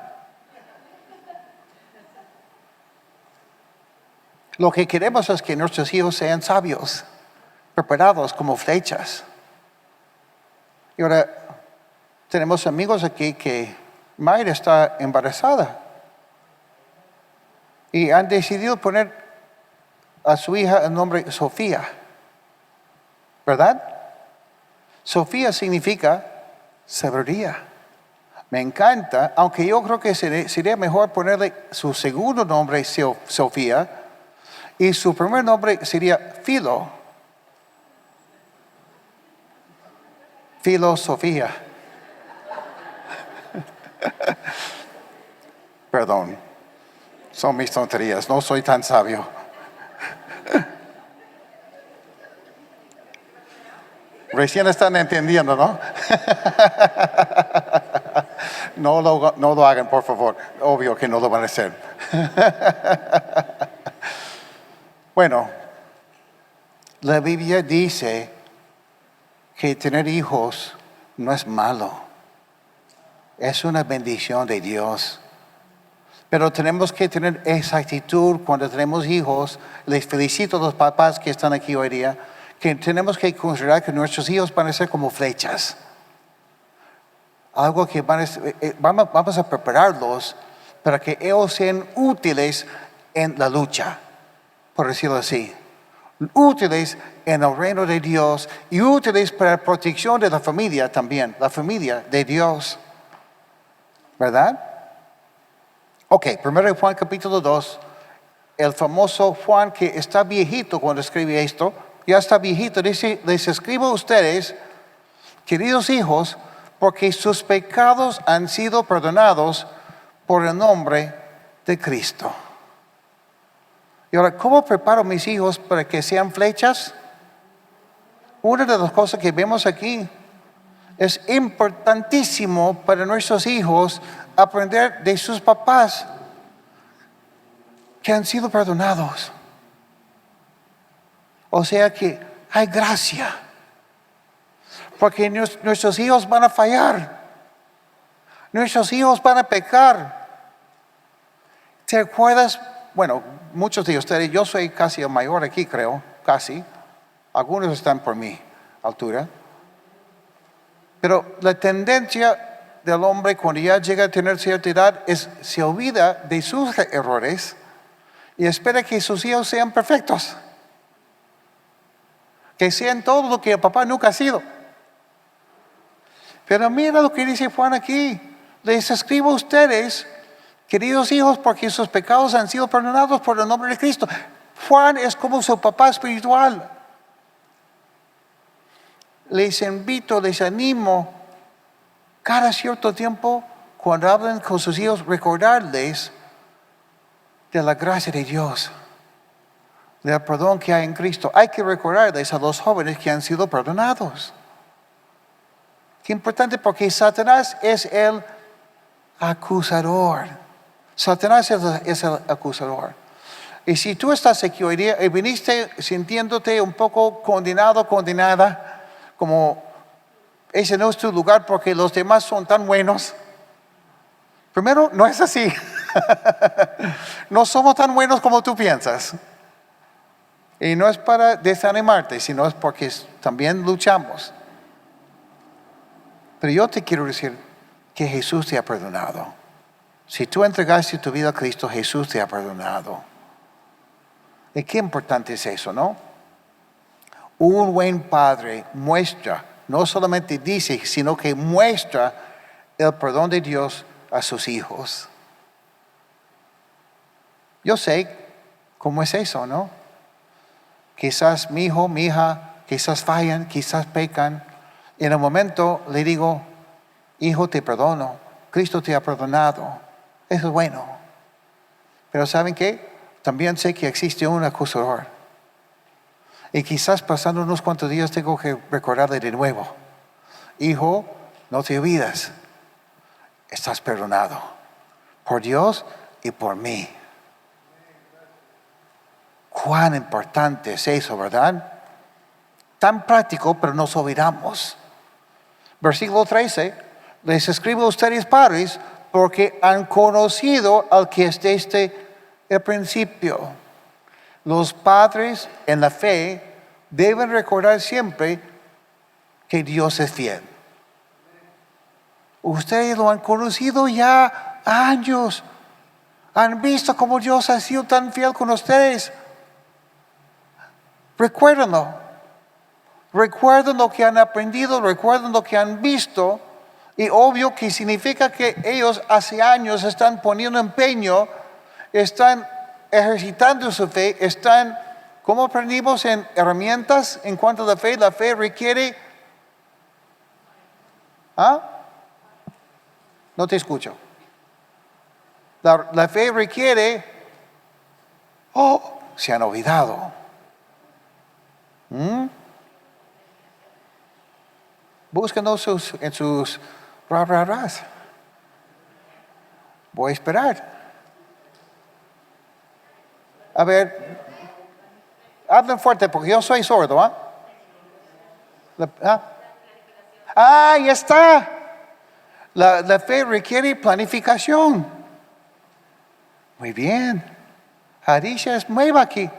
Lo que queremos es que nuestros hijos sean sabios, preparados como flechas. Y ahora tenemos amigos aquí que Mayra está embarazada. Y han decidido poner a su hija el nombre Sofía. ¿Verdad? Sofía significa sabiduría. Me encanta, aunque yo creo que sería mejor ponerle su segundo nombre Sofía y su primer nombre sería Filo. Filosofía. Perdón, son mis tonterías, no soy tan sabio. Recién están entendiendo, ¿no? No lo hagan, por favor. Obvio que no lo van a hacer. Bueno, la Biblia dice que tener hijos no es malo. Es una bendición de Dios. Pero tenemos que tener esa actitud cuando tenemos hijos. Les felicito a los papás que están aquí hoy día, que tenemos que considerar que nuestros hijos van a ser como flechas. Algo que vamos a prepararlos para que ellos sean útiles en la lucha, por decirlo así. Útiles en el reino de Dios y útiles para la protección de la familia también, la familia de Dios. ¿Verdad? Ok, 1 Juan capítulo 2, el famoso Juan que está viejito cuando escribe esto, ya está viejito, dice, les escribo a ustedes, queridos hijos, porque sus pecados han sido perdonados por el nombre de Cristo. Y ahora, ¿cómo preparo a mis hijos para que sean flechas? Una de las cosas que vemos aquí es importantísimo para nuestros hijos aprender de sus papás que han sido perdonados. O sea que hay gracia. Porque nuestros hijos van a fallar. Nuestros hijos van a pecar. ¿Te acuerdas? Bueno, muchos de ustedes, yo soy casi el mayor aquí, creo, casi. Algunos están por mi altura. Pero la tendencia del hombre cuando ya llega a tener cierta edad se olvida de sus errores y espera que sus hijos sean perfectos. Que sean todo lo que el papá nunca ha sido. Pero mira lo que dice Juan aquí. Les escribo a ustedes, queridos hijos, porque sus pecados han sido perdonados por el nombre de Cristo. Juan es como su papá espiritual. Les invito, les animo, cada cierto tiempo, cuando hablan con sus hijos, recordarles de la gracia de Dios, del perdón que hay en Cristo. Hay que recordarles a los jóvenes que han sido perdonados. Qué importante, porque Satanás es el acusador. Satanás es el acusador. Y si tú estás aquí hoy día y viniste sintiéndote un poco condenado, condenada, como ese no es tu lugar porque los demás son tan buenos. Primero, no es así. No somos tan buenos como tú piensas. Y no es para desanimarte, sino es porque también luchamos. Pero yo te quiero decir que Jesús te ha perdonado. Si tú entregaste tu vida a Cristo, Jesús te ha perdonado. Y qué importante es eso, ¿no? Un buen padre muestra, no solamente dice, sino que muestra el perdón de Dios a sus hijos. Yo sé cómo es eso, ¿no? Quizás mi hijo, mi hija, quizás fallan, quizás pecan. Y en el momento le digo, hijo, te perdono. Cristo te ha perdonado. Eso es bueno. Pero ¿saben qué? También sé que existe un acusador. Y quizás pasando unos cuantos días tengo que recordarle de nuevo. Hijo, no te olvides. Estás perdonado. Por Dios y por mí. Cuán importante es eso, ¿verdad? Tan práctico, pero nos olvidamos. Versículo 13. Les escribo a ustedes, padres, porque han conocido al que es desde el principio. Los padres en la fe deben recordar siempre que Dios es fiel. Ustedes lo han conocido ya años. Han visto cómo Dios ha sido tan fiel con ustedes. Recuérdenlo. Recuerden lo que han aprendido, recuerden lo que han visto. Y obvio que significa que ellos hace años están poniendo empeño, están ejercitando su fe, están, ¿cómo aprendimos en herramientas en cuanto a la fe? La fe requiere, no te escucho. La fe requiere, se han olvidado. Búsquenlo en sus ras. Voy a esperar. A ver, hablen fuerte porque yo soy sordo. Ahí está. La fe requiere planificación. Muy bien. Harisha es nueva aquí.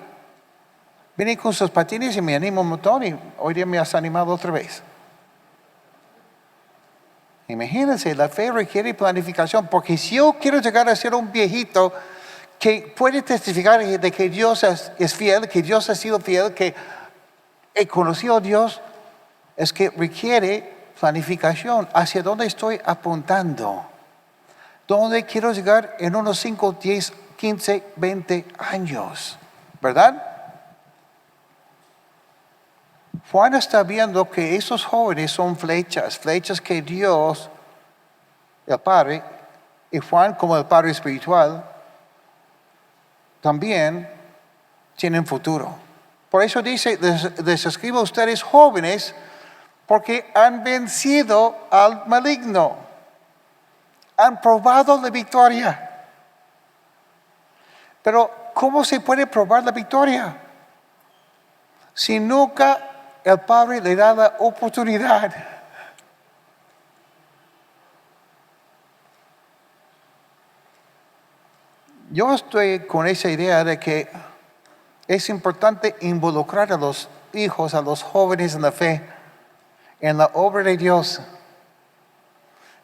Vine con sus patines y me animo un montón y hoy día me has animado otra vez. Imagínense, la fe requiere planificación, porque si yo quiero llegar a ser un viejito que puede testificar de que Dios es fiel, que Dios ha sido fiel, que he conocido a Dios, es que requiere planificación. ¿Hacia dónde estoy apuntando? ¿Dónde quiero llegar en unos 5, 10, 15, 20 años? ¿Verdad? Juan está viendo que esos jóvenes son flechas que Dios, el Padre, y Juan como el Padre espiritual, también tienen futuro. Por eso dice, les escribo a ustedes jóvenes, porque han vencido al maligno. Han probado la victoria. Pero, ¿cómo se puede probar la victoria? Si nunca el Padre le da la oportunidad. Yo estoy con esa idea de que es importante involucrar a los hijos, a los jóvenes en la fe, en la obra de Dios.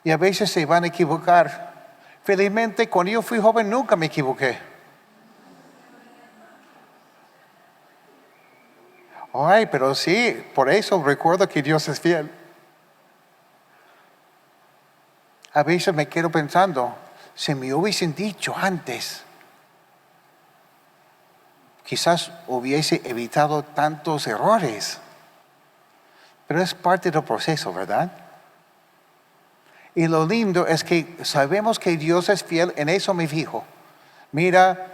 Y a veces se van a equivocar. Felizmente, cuando yo fui joven nunca me equivoqué. Ay, pero sí, por eso recuerdo que Dios es fiel. A veces me quedo pensando, si me hubiesen dicho antes, quizás hubiese evitado tantos errores. Pero es parte del proceso, ¿verdad? Y lo lindo es que sabemos que Dios es fiel, en eso me fijo. Mira,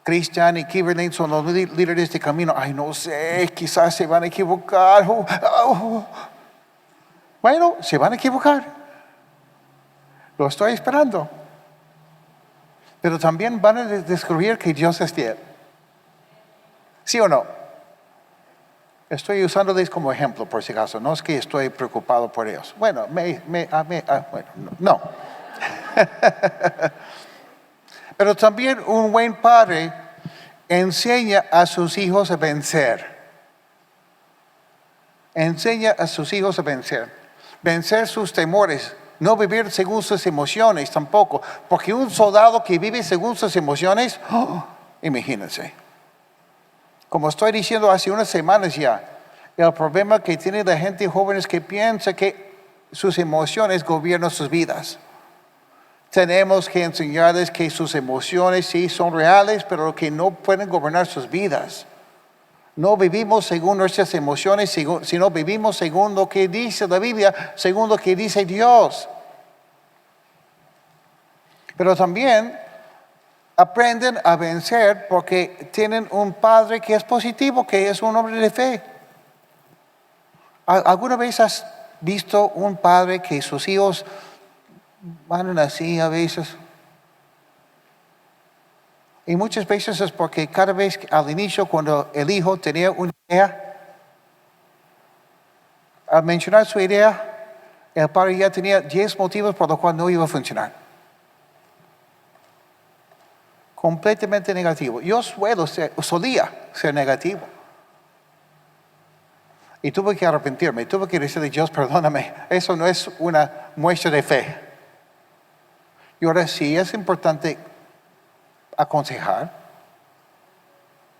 Christian y Kimberly son los líderes de camino. Ay, no sé, quizás se van a equivocar. Bueno, se van a equivocar. Lo estoy esperando. Pero también van a descubrir que Dios es fiel. ¿Sí o no? Estoy usándoles como ejemplo, por si acaso. No es que estoy preocupado por ellos. Bueno, bueno, no. Pero también un buen padre enseña a sus hijos a vencer. Enseña a sus hijos a vencer. Vencer sus temores. No vivir según sus emociones tampoco. Porque un soldado que vive según sus emociones, imagínense. Como estoy diciendo hace unas semanas ya, el problema que tiene la gente joven es que piensa que sus emociones gobiernan sus vidas. Tenemos que enseñarles que sus emociones sí son reales, pero que no pueden gobernar sus vidas. No vivimos según nuestras emociones, sino vivimos según lo que dice la Biblia, según lo que dice Dios. Pero también aprenden a vencer porque tienen un padre que es positivo, que es un hombre de fe. ¿Alguna vez has visto un padre que sus hijos van así a veces? Y muchas veces es porque cada vez al inicio, cuando el hijo tenía una idea, al mencionar su idea, el padre ya tenía 10 motivos por los cuales no iba a funcionar. Completamente negativo. Yo solía ser negativo. Y tuve que arrepentirme, tuve que decirle, Dios, perdóname, eso no es una muestra de fe. Y ahora sí es importante aconsejar,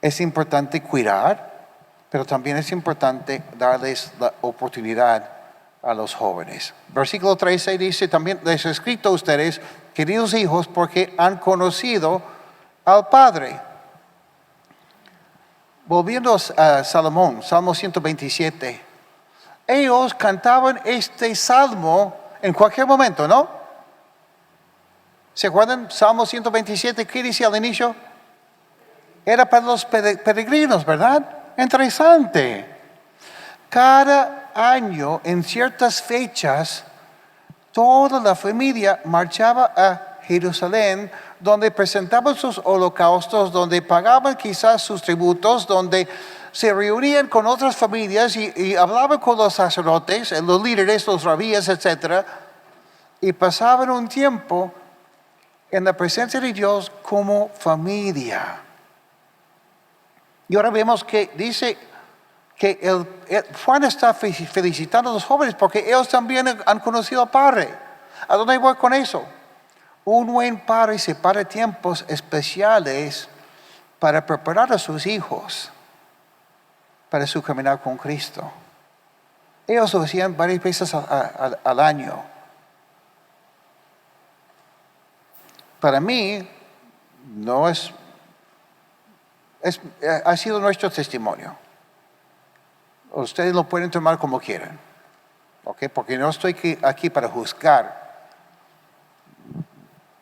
es importante cuidar, pero también es importante darles la oportunidad a los jóvenes. Versículo 13 dice, también les he escrito a ustedes, queridos hijos, porque han conocido al Padre. Volviendo a Salomón, Salmo 127. Ellos cantaban este salmo en cualquier momento, ¿no? ¿Se acuerdan? Salmo 127, ¿qué dice al inicio? Era para los peregrinos, ¿verdad? Interesante. Cada año, en ciertas fechas, toda la familia marchaba a Jerusalén, donde presentaban sus holocaustos, donde pagaban quizás sus tributos, donde se reunían con otras familias y hablaban con los sacerdotes, los líderes, los rabíes, etc. Y pasaban un tiempo en la presencia de Dios como familia. Y ahora vemos que dice que Juan está felicitando a los jóvenes porque ellos también han conocido al Padre. ¿A dónde voy con eso? Un buen padre separa tiempos especiales para preparar a sus hijos para su caminar con Cristo. Ellos lo hacían varias veces al año. Para mí, ha sido nuestro testimonio. Ustedes lo pueden tomar como quieran, ¿ok? Porque no estoy aquí para juzgar.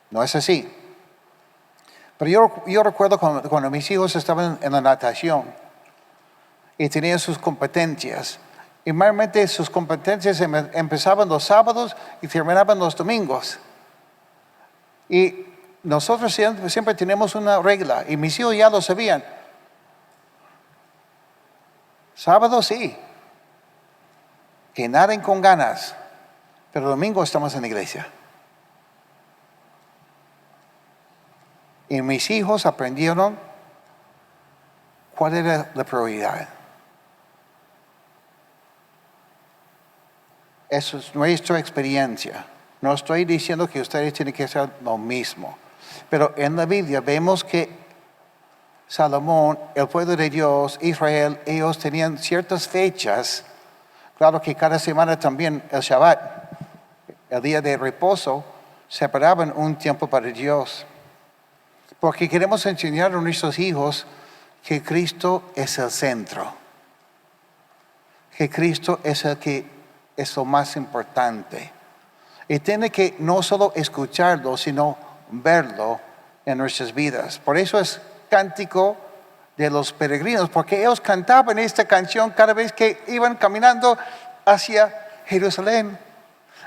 No es así. Pero yo recuerdo cuando mis hijos estaban en la natación y tenían sus competencias. Y mayormente sus competencias empezaban los sábados y terminaban los domingos. Y nosotros siempre tenemos una regla, y mis hijos ya lo sabían. Sábado sí, que naden con ganas, pero domingo estamos en la iglesia. Y mis hijos aprendieron cuál era la prioridad. Eso es nuestra experiencia. No estoy diciendo que ustedes tienen que hacer lo mismo. Pero en la Biblia vemos que Salomón, el pueblo de Dios, Israel, ellos tenían ciertas fechas. Claro que cada semana también el Shabbat, el día de reposo, separaban un tiempo para Dios. Porque queremos enseñar a nuestros hijos que Cristo es el centro. Que Cristo es el que es lo más importante. Y tiene que no solo escucharlo, sino verlo en nuestras vidas. Por eso es cántico de los peregrinos, porque ellos cantaban esta canción cada vez que iban caminando hacia Jerusalén.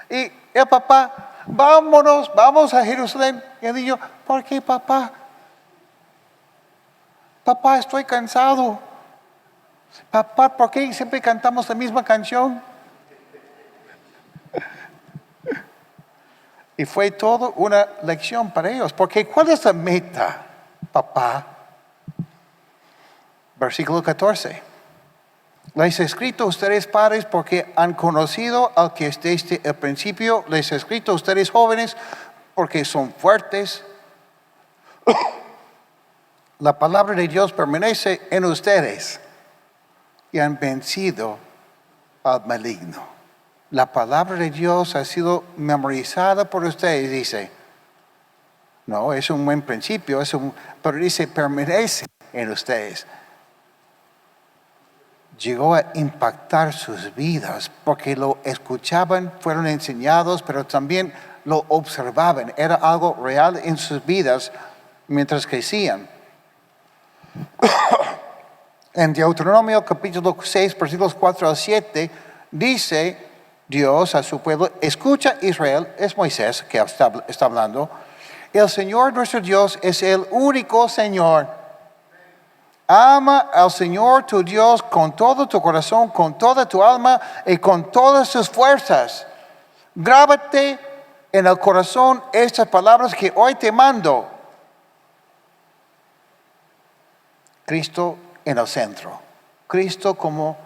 Y el papá, vamos a Jerusalén. Y el niño, ¿por qué, papá? Papá, estoy cansado. Papá, ¿por qué siempre cantamos la misma canción? Y fue todo una lección para ellos. Porque ¿cuál es la meta, papá? Versículo 14. Les he escrito a ustedes padres porque han conocido al que es desde el principio. Les he escrito a ustedes jóvenes porque son fuertes. La palabra de Dios permanece en ustedes y han vencido al maligno. La palabra de Dios ha sido memorizada por ustedes, dice. No, es un buen principio, pero dice, permanece en ustedes. Llegó a impactar sus vidas porque lo escuchaban, fueron enseñados, pero también lo observaban. Era algo real en sus vidas mientras crecían. En Deuteronomio capítulo 6, versículos 4 al 7, dice Dios a su pueblo, escucha Israel, es Moisés que está hablando, el Señor nuestro Dios es el único Señor. Ama al Señor tu Dios con todo tu corazón, con toda tu alma y con todas tus fuerzas. Grábate en el corazón estas palabras que hoy te mando. Cristo en el centro. Cristo como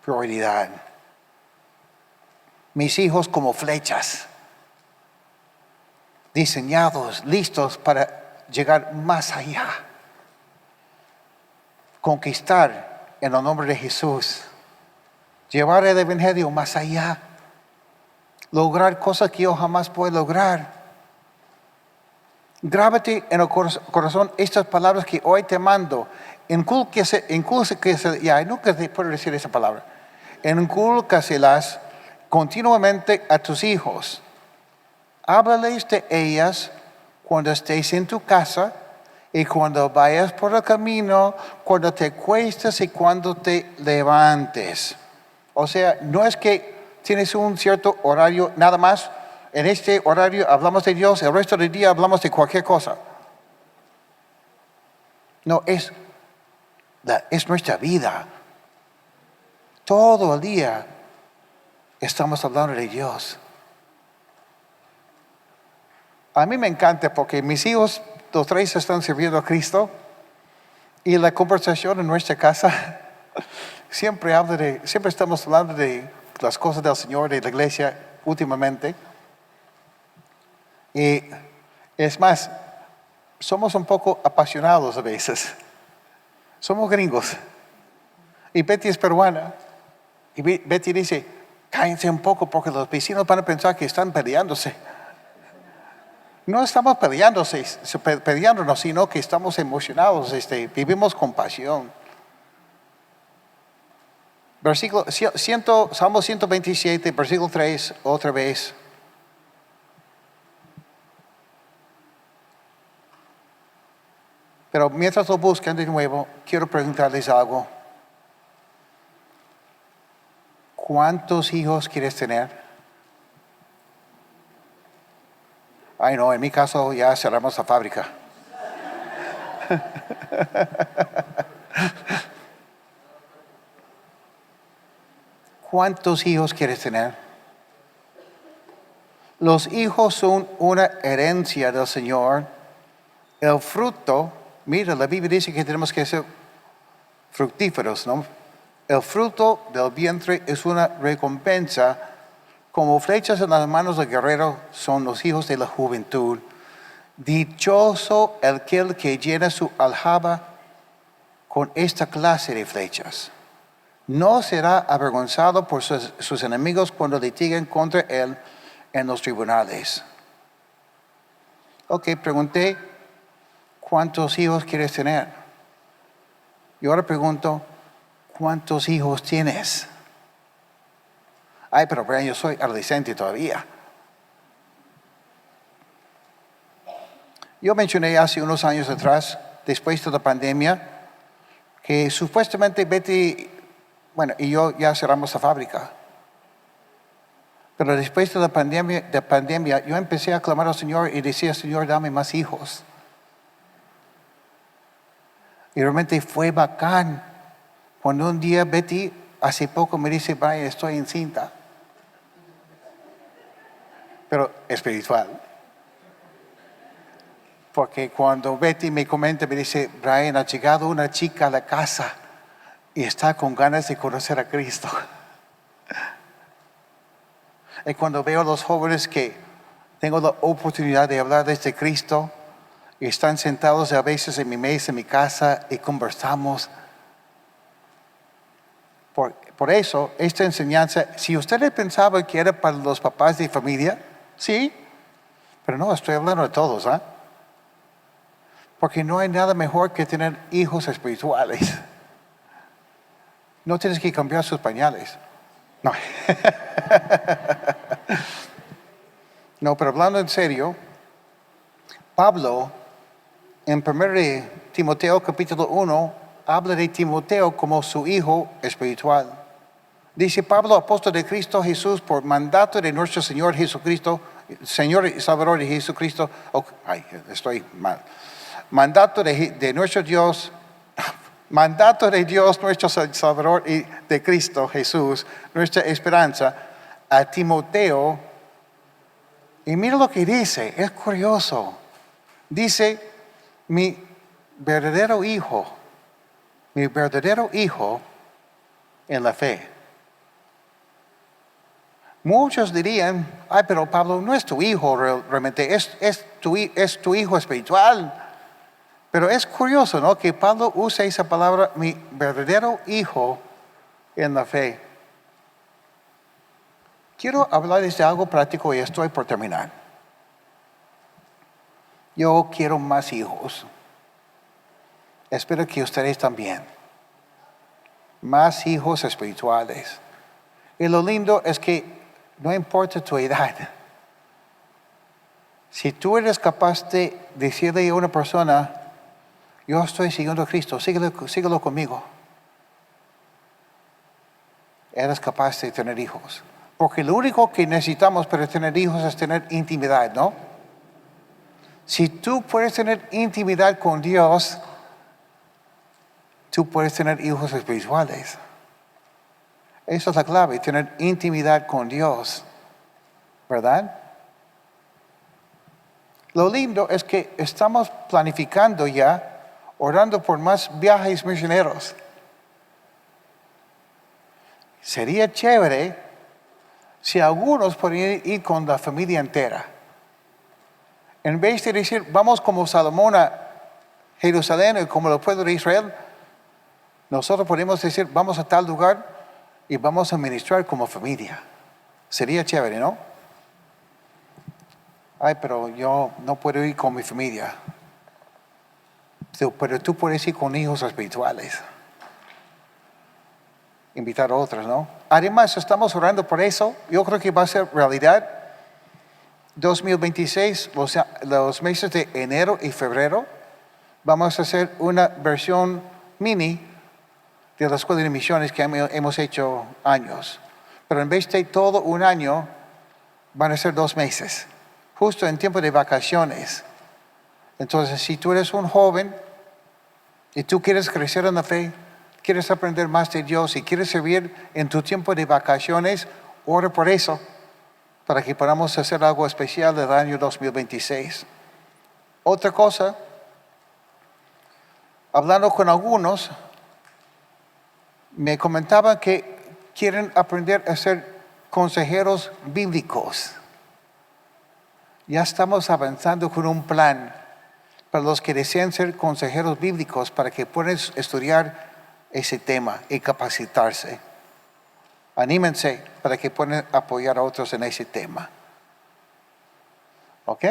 prioridad. Mis hijos como flechas. Diseñados, listos para llegar más allá. Conquistar en el nombre de Jesús. Llevar el evangelio más allá. Lograr cosas que yo jamás puedo lograr. Grábate en el corazón estas palabras que hoy te mando. Nunca te puedo decir esa palabra. Incúlcaselas continuamente a tus hijos. Háblales de ellas cuando estés en tu casa y cuando vayas por el camino, cuando te acuestes y cuando te levantes. O sea, no es que tienes un cierto horario nada más. En este horario hablamos de Dios, el resto del día hablamos de cualquier cosa. No, es nuestra vida. Todo el día estamos hablando de Dios. A mí me encanta porque mis hijos, los tres están sirviendo a Cristo y la conversación en nuestra casa siempre estamos hablando de las cosas del Señor, de la iglesia últimamente. Y es más, somos un poco apasionados a veces. Somos gringos. Y Betty es peruana. Y Betty dice, cállense un poco porque los vecinos van a pensar que están peleándose. No estamos peleándonos, sino que estamos emocionados, vivimos con pasión. Salmo 127, versículo 3, otra vez. Pero mientras lo buscan de nuevo, quiero preguntarles algo. ¿Cuántos hijos quieres tener? Ay, no, en mi caso ya cerramos la fábrica. ¿Cuántos hijos quieres tener? Los hijos son una herencia del Señor. El fruto, mira, la Biblia dice que tenemos que ser fructíferos, ¿no? El fruto del vientre es una recompensa. Como flechas en las manos del guerrero son los hijos de la juventud. Dichoso aquel que llena su aljaba con esta clase de flechas. No será avergonzado por sus enemigos cuando litiguen contra él en los tribunales. Ok, pregunté, ¿cuántos hijos quieres tener? Y ahora pregunto, ¿cuántos hijos tienes? Ay, pero Brian, yo soy adolescente todavía. Yo mencioné hace unos años atrás, después de la pandemia, que supuestamente Betty, y yo ya cerramos la fábrica. Pero después de la pandemia, yo empecé a clamar al Señor y decía, Señor, dame más hijos. Y realmente fue bacán. Cuando un día Betty, hace poco me dice, Brian, estoy encinta. Pero espiritual. Porque cuando Betty me comenta, me dice, Brian, ha llegado una chica a la casa y está con ganas de conocer a Cristo. Y cuando veo a los jóvenes que tengo la oportunidad de hablar de este Cristo y están sentados a veces en mi mesa, en mi casa y conversamos. Por eso, esta enseñanza, si ustedes pensaban que era para los papás de familia, sí, pero no, estoy hablando de todos, ¿ah? Porque no hay nada mejor que tener hijos espirituales. No tienes que cambiar sus pañales. No. No, pero hablando en serio, Pablo, en 1 Timoteo capítulo 1, habla de Timoteo como su hijo espiritual. Dice Pablo, apóstol de Cristo Jesús, por mandato de nuestro Señor Jesucristo, Señor y Salvador de Jesucristo. Estoy mal. Mandato de nuestro Dios, mandato de Dios nuestro Salvador y de Cristo Jesús, nuestra esperanza, a Timoteo. Y mira lo que dice, es curioso. Dice, mi verdadero hijo en la fe. Muchos dirían, pero Pablo no es tu hijo realmente, es tu hijo espiritual. Pero es curioso, ¿no? Que Pablo usa esa palabra, mi verdadero hijo en la fe. Quiero hablarles de algo práctico y estoy por terminar. Yo quiero más hijos. Espero que ustedes también. Más hijos espirituales. Y lo lindo es que no importa tu edad. Si tú eres capaz de decirle a una persona, yo estoy siguiendo a Cristo, síguelo conmigo. Eres capaz de tener hijos. Porque lo único que necesitamos para tener hijos es tener intimidad, ¿no? Si tú puedes tener intimidad con Dios, tú puedes tener hijos espirituales. Esa es la clave, tener intimidad con Dios, ¿verdad? Lo lindo es que estamos planificando ya, orando por más viajes misioneros. Sería chévere si algunos podrían ir con la familia entera. En vez de decir, vamos como Salomón a Jerusalén y como el pueblo de Israel, nosotros podemos decir, vamos a tal lugar y vamos a ministrar como familia. Sería chévere, ¿no? Pero yo no puedo ir con mi familia. Pero tú puedes ir con hijos espirituales. Invitar a otros, ¿no? Además, estamos orando por eso. Yo creo que va a ser realidad. 2026, los meses de enero y febrero, vamos a hacer una versión mini de la escuela de misiones que hemos hecho años. Pero en vez de todo un año, van a ser 2 meses. Justo en tiempo de vacaciones. Entonces, si tú eres un joven y tú quieres crecer en la fe, quieres aprender más de Dios y quieres servir en tu tiempo de vacaciones, ora por eso, para que podamos hacer algo especial del año 2026. Otra cosa, hablando con algunos, me comentaban que quieren aprender a ser consejeros bíblicos. Ya estamos avanzando con un plan para los que desean ser consejeros bíblicos para que puedan estudiar ese tema y capacitarse. Anímense para que puedan apoyar a otros en ese tema. ¿Ok?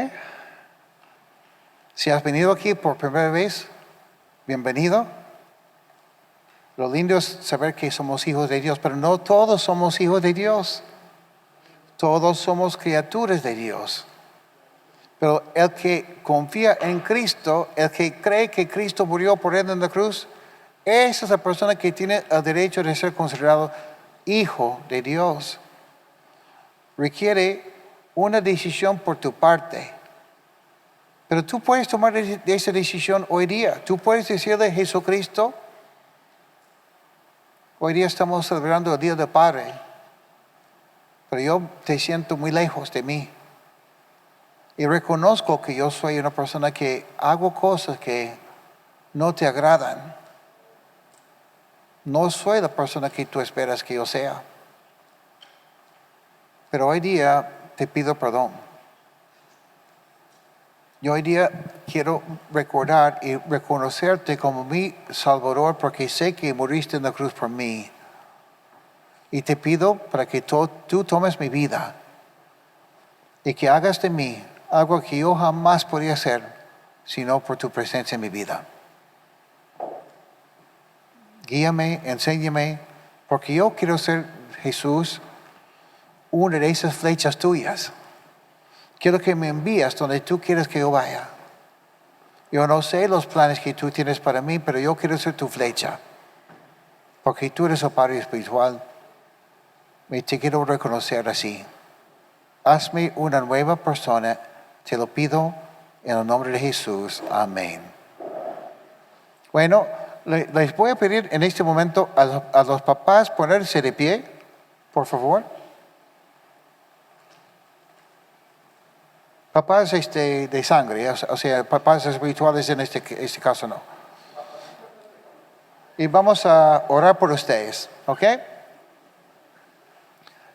Si has venido aquí por primera vez, bienvenido. Lo lindo es saber que somos hijos de Dios, pero no todos somos hijos de Dios. Todos somos criaturas de Dios. Pero el que confía en Cristo, el que cree que Cristo murió por él en la cruz, esa es la persona que tiene el derecho de ser considerado hijo de Dios. Requiere una decisión por tu parte. Pero tú puedes tomar esa decisión hoy día. Tú puedes decirle a Jesucristo, hoy día estamos celebrando el Día del Padre, pero yo te siento muy lejos de mí. Y reconozco que yo soy una persona que hago cosas que no te agradan. No soy la persona que tú esperas que yo sea. Pero hoy día te pido perdón. Yo hoy día quiero recordar y reconocerte como mi Salvador porque sé que moriste en la cruz por mí. Y te pido para que tú tomes mi vida y que hagas de mí algo que yo jamás podría hacer sino por tu presencia en mi vida. Guíame, enséñame, porque yo quiero ser, Jesús, una de esas flechas tuyas. Quiero que me envíes donde tú quieres que yo vaya. Yo no sé los planes que tú tienes para mí, pero yo quiero ser tu flecha. Porque tú eres el Padre espiritual. Y te quiero reconocer así. Hazme una nueva persona. Te lo pido en el nombre de Jesús. Amén. Bueno, les voy a pedir en este momento a los papás ponerse de pie, por favor. Papás de sangre, o sea, papás espirituales en este caso no. Y vamos a orar por ustedes, ¿ok?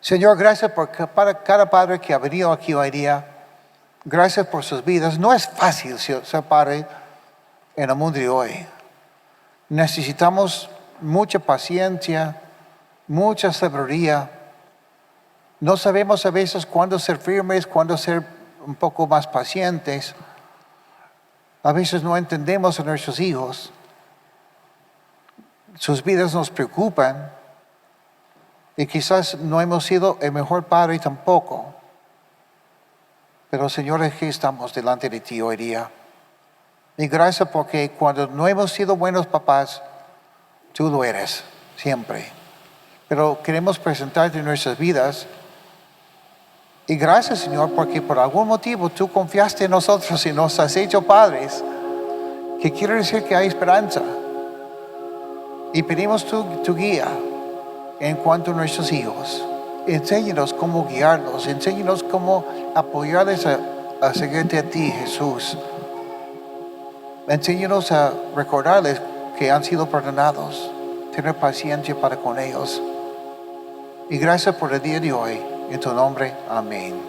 Señor, gracias para cada padre que ha venido aquí hoy día. Gracias por sus vidas. No es fácil ser padre en el mundo de hoy. Necesitamos mucha paciencia, mucha sabiduría. No sabemos a veces cuándo ser firmes, cuándo ser un poco más pacientes. A veces no entendemos a nuestros hijos. Sus vidas nos preocupan. Y quizás no hemos sido el mejor padre tampoco. Pero Señor, aquí estamos delante de ti hoy día. Y gracias porque cuando no hemos sido buenos papás, tú lo eres, siempre. Pero queremos presentarte nuestras vidas. Y gracias, Señor, porque por algún motivo tú confiaste en nosotros y nos has hecho padres. Que quiere decir que hay esperanza. Y pedimos tu guía en cuanto a nuestros hijos. Enséñanos cómo guiarlos. Enséñanos cómo apoyarles a seguirte a ti, Jesús. Enséñanos a recordarles que han sido perdonados. Tener paciencia para con ellos. Y gracias por el día de hoy. En tu nombre, amén.